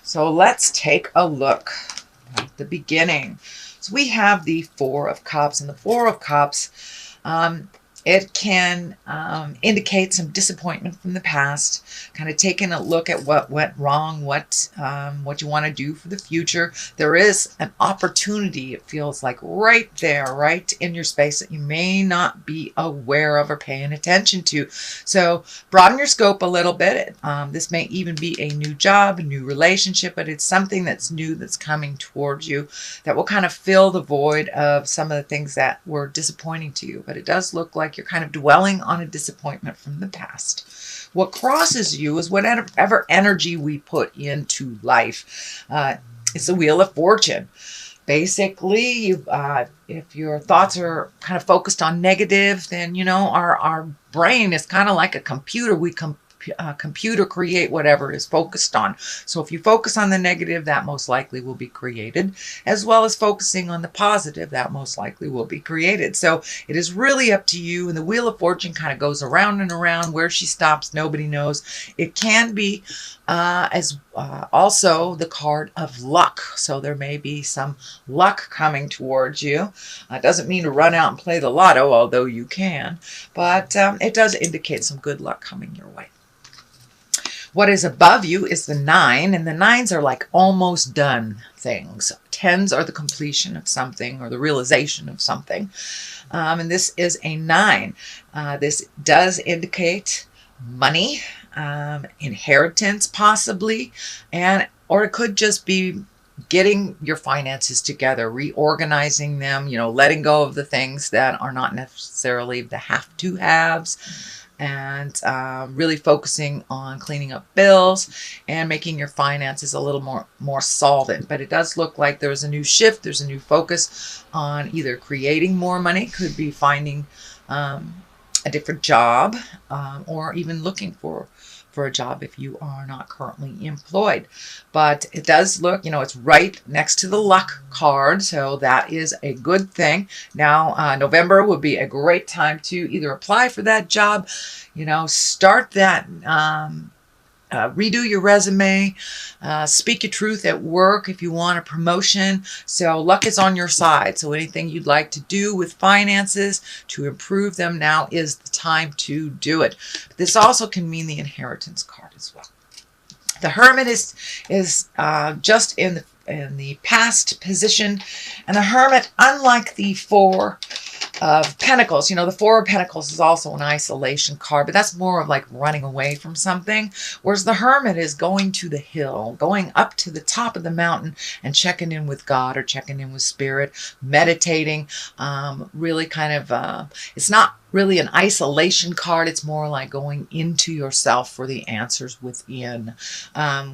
So let's take a look at the beginning. So we have the Four of Cups, and the Four of Cups, it can indicate some disappointment from the past, kind of taking a look at what went wrong, what you want to do for the future. There is an opportunity, it feels like, right there, right in your space that you may not be aware of or paying attention to. So broaden your scope a little bit. This may even be a new job, a new relationship, but it's something that's new that's coming towards you that will kind of fill the void of some of the things that were disappointing to you. But it does look like you're kind of dwelling on a disappointment from the past. What crosses you is whatever energy we put into life. It's the Wheel of Fortune. Basically, if your thoughts are kind of focused on negative, then, you know, our brain is kind of like a computer. We computer create whatever is focused on. So if you focus on the negative, that most likely will be created, as well as focusing on the positive, that most likely will be created. So it is really up to you, and the Wheel of Fortune kind of goes around and around. Where she stops, nobody knows. It can be also the card of luck. So there may be some luck coming towards you. It doesn't mean to run out and play the lotto, although you can, but it does indicate some good luck coming your way. What is above you is the 9, and the 9s are like almost done things. 10s are the completion of something or the realization of something. And this is a 9. This does indicate money, inheritance possibly, or it could just be getting your finances together, reorganizing them, you know, letting go of the things that are not necessarily the have-to-haves, and really focusing on cleaning up bills and making your finances a little more solvent. But it does look like there's a new shift, there's a new focus on either creating more money, could be finding a different job, or even looking for a job if you are not currently employed. But it does look, you know, it's right next to the luck card, so that is a good thing. Now, November would be a great time to either apply for that job, you know, start that, redo your resume, speak your truth at work if you want a promotion. So luck is on your side. So anything you'd like to do with finances to improve them, now is the time to do it. But this also can mean the inheritance card as well. The Hermit is just in the past position, and the Hermit, unlike the Four of Pentacles, you know, the Four of Pentacles is also an isolation card, but that's more of like running away from something, whereas the Hermit is going to the hill, going up to the top of the mountain and checking in with God or checking in with Spirit, meditating, really kind of, it's not really an isolation card. It's more like going into yourself for the answers within,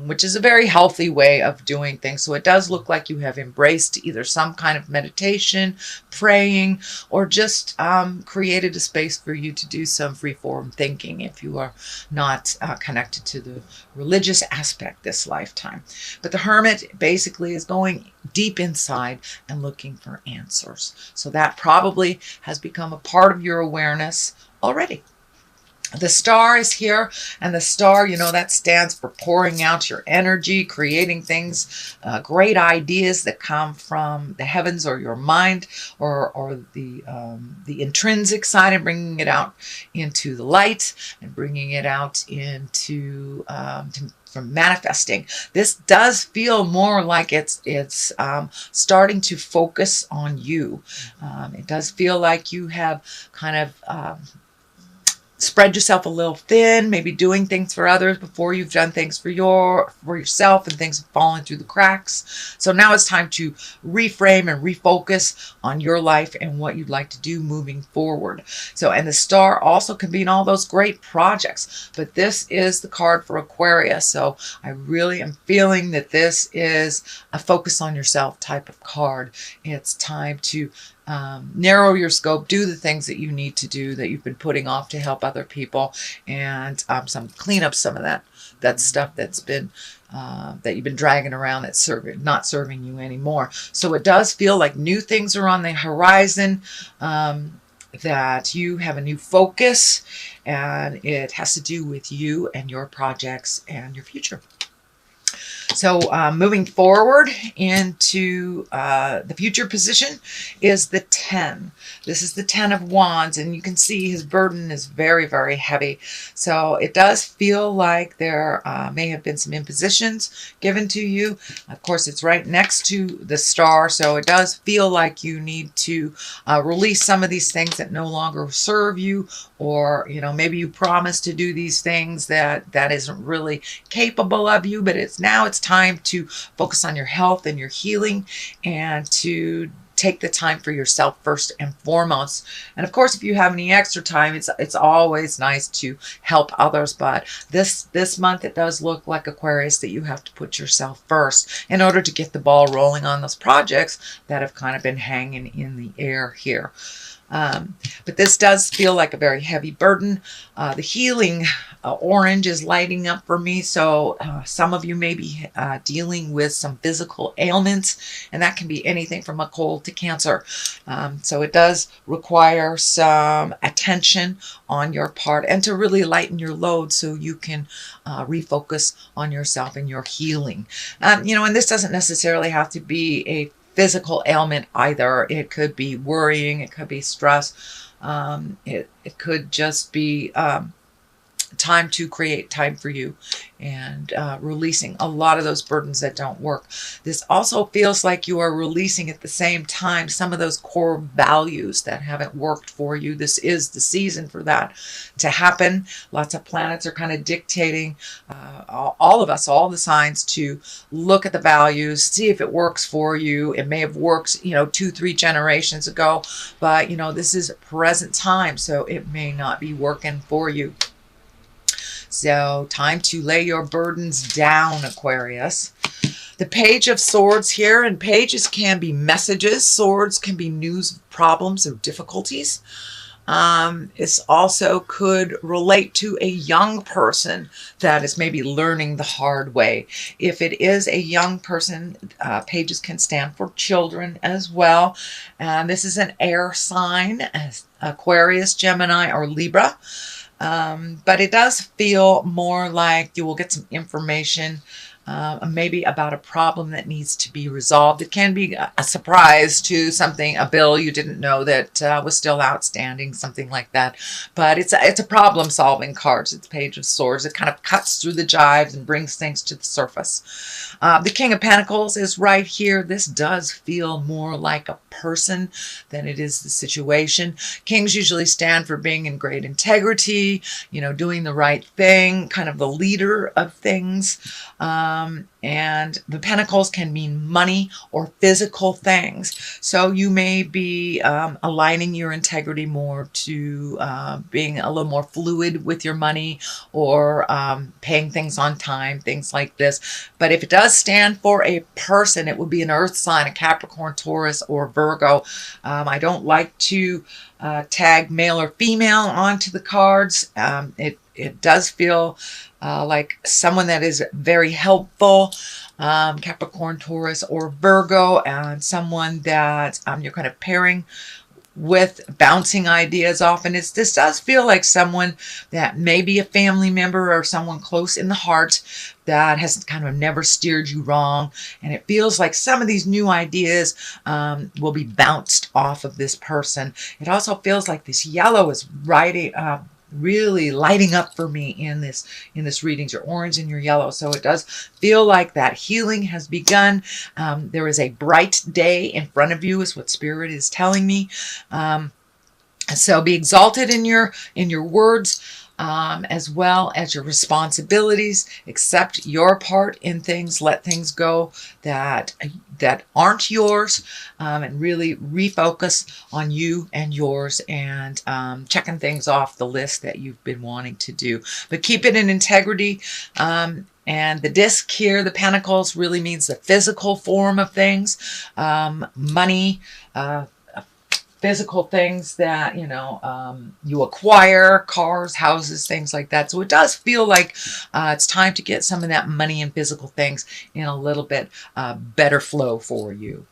which is a very healthy way of doing things. So it does look like you have embraced either some kind of meditation, praying, or just created a space for you to do some freeform thinking if you are not connected to the religious aspect this lifetime. But the Hermit basically is going deep inside and looking for answers. So that probably has become a part of your awareness already. The Star is here, and the Star, you know, that stands for pouring out your energy, creating things, great ideas that come from the heavens or your mind, or the intrinsic side, and bringing it out into the light and bringing it out into from manifesting. This does feel more like it's starting to focus on you. It does feel like you have kind of spread yourself a little thin, maybe doing things for others before you've done things for yourself, and things have fallen through the cracks. So now it's time to reframe and refocus on your life and what you'd like to do moving forward. So, and the Star also can be in all those great projects, but this is the card for Aquarius. So I really am feeling that this is a focus on yourself type of card. It's time to narrow your scope, do the things that you need to do that you've been putting off to help other people, and clean up some of that stuff that's been that you've been dragging around that's not serving you anymore. So it does feel like new things are on the horizon, that you have a new focus, and it has to do with you and your projects and your future. So moving forward into the future position is the 10. This is the 10 of Wands, and you can see his burden is very, very heavy. So it does feel like there may have been some impositions given to you. Of course, it's right next to the star, so it does feel like you need to release some of these things that no longer serve you, or maybe you promised to do these things that isn't really capable of you, but it's time to focus on your health and your healing, and to take the time for yourself first and foremost. And of course, if you have any extra time, it's always nice to help others. But this month, it does look like, Aquarius, that you have to put yourself first in order to get the ball rolling on those projects that have kind of been hanging in the air here. But this does feel like a very heavy burden. The healing orange is lighting up for me. So some of you may be dealing with some physical ailments, and that can be anything from a cold to cancer. So it does require some attention on your part, and to really lighten your load so you can refocus on yourself and your healing. And this doesn't necessarily have to be a physical ailment either. It could be worrying, it could be stress, it could just be time to create time for you, and releasing a lot of those burdens that don't work. This also feels like you are releasing at the same time some of those core values that haven't worked for you. This is the season for that to happen. Lots of planets are kind of dictating all of us, all the signs, to look at the values, see if it works for you. It may have worked 2-3 generations ago, but this is present time, so it may not be working for you. So time to lay your burdens down, Aquarius. The Page of Swords here, and pages can be messages. Swords can be news, problems, or difficulties. This also could relate to a young person that is maybe learning the hard way. If it is a young person, pages can stand for children as well. This is an air sign, Aquarius, Gemini, or Libra. But it does feel more like you will get some information, maybe about a problem that needs to be resolved. It can be a surprise to something, a bill you didn't know that was still outstanding, something like that. But it's a problem-solving card. It's Page of Swords. It kind of cuts through the jives and brings things to the surface. The King of Pentacles is right here. This does feel more like a person than it is the situation. Kings usually stand for being in great integrity, doing the right thing, kind of the leader of things. And the pentacles can mean money or physical things. So you may be aligning your integrity more to being a little more fluid with your money, or paying things on time, things like this. But if it does stand for a person, it would be an earth sign, a Capricorn, Taurus, or Virgo. I don't like to tag male or female onto the cards. It does feel like someone that is very helpful, Capricorn, Taurus, or Virgo, and someone that you're kind of pairing with, bouncing ideas off. And this does feel like someone that may be a family member or someone close in the heart that has kind of never steered you wrong. And it feels like some of these new ideas will be bounced off of this person. It also feels like this yellow is really lighting up for me in this readings, your orange and your yellow. So it does feel like that healing has begun. There is a bright day in front of you, is what Spirit is telling me. So be exalted in your words, as well as your responsibilities. Accept your part in things. Let things go that aren't yours, and really refocus on you and yours, and checking things off the list that you've been wanting to do. But keep it in integrity. And the disc here, the pentacles, really means the physical form of things, money, physical things that you acquire, cars, houses, things like that. So it does feel like it's time to get some of that money and physical things in a little bit better flow for you.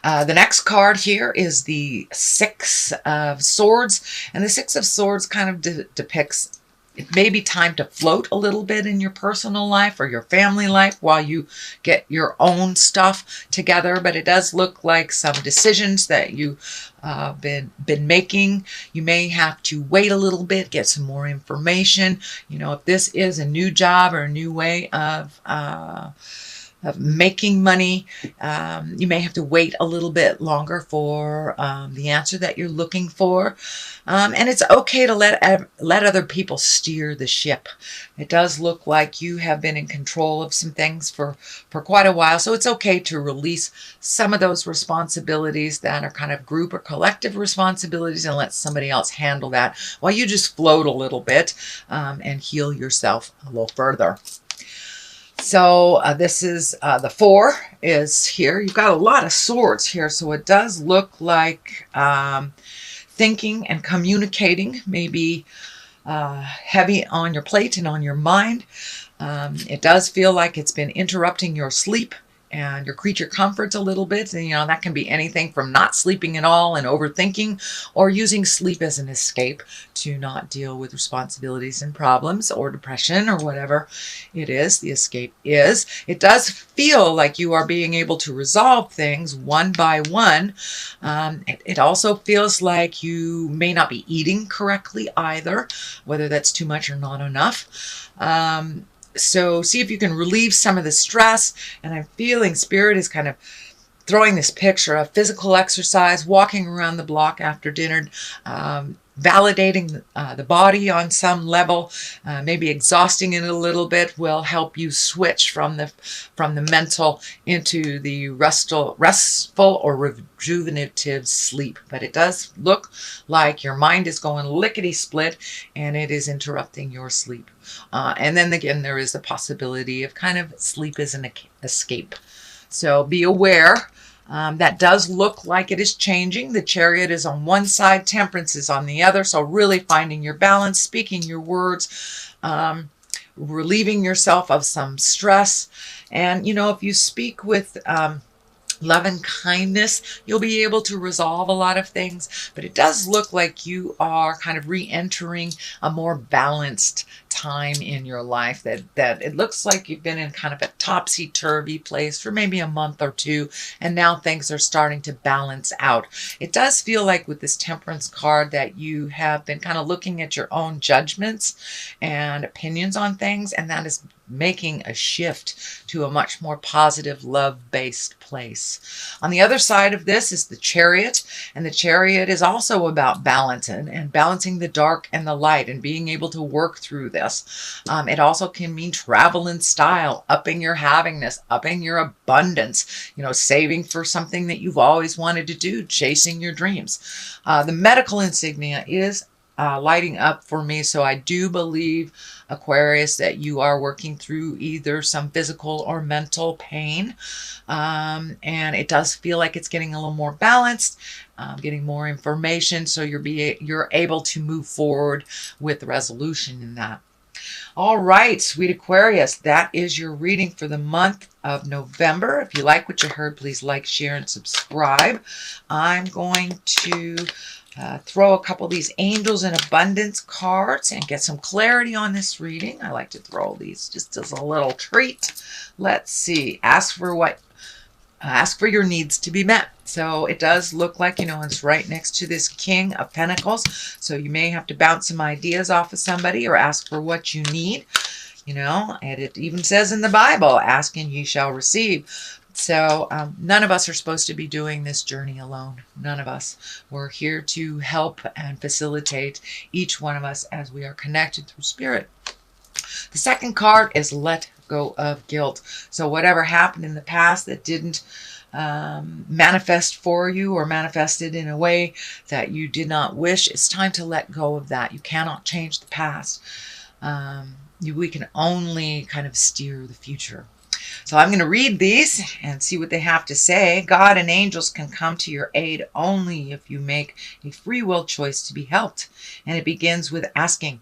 The next card here is the Six of Swords, and the Six of Swords kind of depicts it may be time to float a little bit in your personal life or your family life while you get your own stuff together. But it does look like some decisions that you've been making. You may have to wait a little bit, get some more information. You know, if this is a new job or a new way of making money, you may have to wait a little bit longer for the answer that you're looking for. And it's okay to let other people steer the ship. It does look like you have been in control of some things for quite a while. So it's okay to release some of those responsibilities that are kind of group or collective responsibilities and let somebody else handle that while you just float a little bit and heal yourself a little further. So this is the 4 is here. You've got a lot of swords here. So it does look like thinking and communicating may be heavy on your plate and on your mind. It does feel like it's been interrupting your sleep and your creature comforts a little bit. And, you know, that can be anything from not sleeping at all and overthinking, or using sleep as an escape to not deal with responsibilities and problems or depression or whatever it is. The escape is. It does feel like you are being able to resolve things one by one. It also feels like you may not be eating correctly either, whether that's too much or not enough. So see if you can relieve some of the stress. And I'm feeling Spirit is kind of throwing this picture of physical exercise, walking around the block after dinner, validating the body on some level, maybe exhausting it a little bit will help you switch from the mental into the restful or rejuvenative sleep. But it does look like your mind is going lickety-split and it is interrupting your sleep. And then again, there is the possibility of kind of sleep as an escape. So be aware. That does look like it is changing. The Chariot is on one side, Temperance is on the other. So really finding your balance, speaking your words, relieving yourself of some stress. And, you know, if you speak with love and kindness, you'll be able to resolve a lot of things. But it does look like you are kind of re-entering a more balanced time in your life, that it looks like you've been in kind of a topsy-turvy place for maybe a month or two, and now things are starting to balance out. It does feel like with this Temperance card that you have been kind of looking at your own judgments and opinions on things, and that is making a shift to a much more positive, love-based place. On the other side of this is the Chariot, and the Chariot is also about balance and balancing the dark and the light and being able to work through this. It also can mean travel in style, upping your havingness, upping your abundance, you know, saving for something that you've always wanted to do, chasing your dreams. The medical insignia is lighting up for me. So I do believe, Aquarius, that you are working through either some physical or mental pain. And it does feel like it's getting a little more balanced, getting more information. So you're able to move forward with resolution in that. All right, sweet Aquarius, that is your reading for the month of November. If you like what you heard, please like, share, and subscribe. I'm going to throw a couple of these Angels in Abundance cards and get some clarity on this reading. I like to throw these just as a little treat. Let's see. Ask for your needs to be met. So it does look like, you know, it's right next to this King of Pentacles. So you may have to bounce some ideas off of somebody or ask for what you need, you know, and it even says in the Bible, ask and ye shall receive. So none of us are supposed to be doing this journey alone. None of us. We're here to help and facilitate each one of us as we are connected through spirit. The second card is let go of guilt. So whatever happened in the past that didn't manifest for you or manifested in a way that you did not wish, it's time to let go of that. You cannot change the past. We can only kind of steer the future. So I'm going to read these and see what they have to say. God and angels can come to your aid only if you make a free will choice to be helped. And it begins with asking.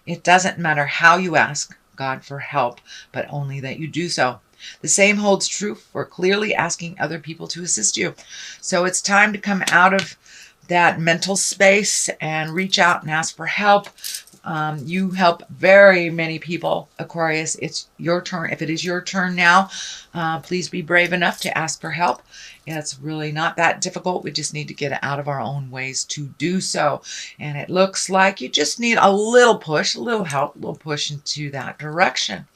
It doesn't matter how you ask God for help, but only that you do so. The same holds true for clearly asking other people to assist you. So it's time to come out of that mental space and reach out and ask for help. You help very many people, Aquarius. It's your turn. If it is your turn now, please be brave enough to ask for help. It's really not that difficult. We just need to get out of our own ways to do so. And it looks like you just need a little push, a little help, a little push into that direction.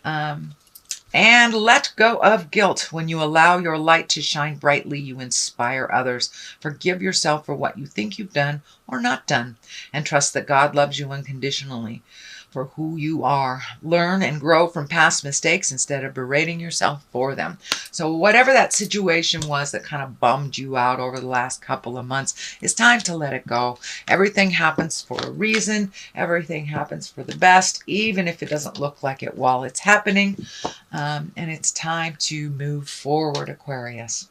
And let go of guilt. When you allow your light to shine brightly, you inspire others. Forgive yourself for what you think you've done or not done, and trust that God loves you unconditionally for who you are. Learn and grow from past mistakes instead of berating yourself for them. So whatever that situation was that kind of bummed you out over the last couple of months, it's time to let it go. Everything happens for a reason. Everything happens for the best, even if it doesn't look like it while it's happening. And it's time to move forward, Aquarius.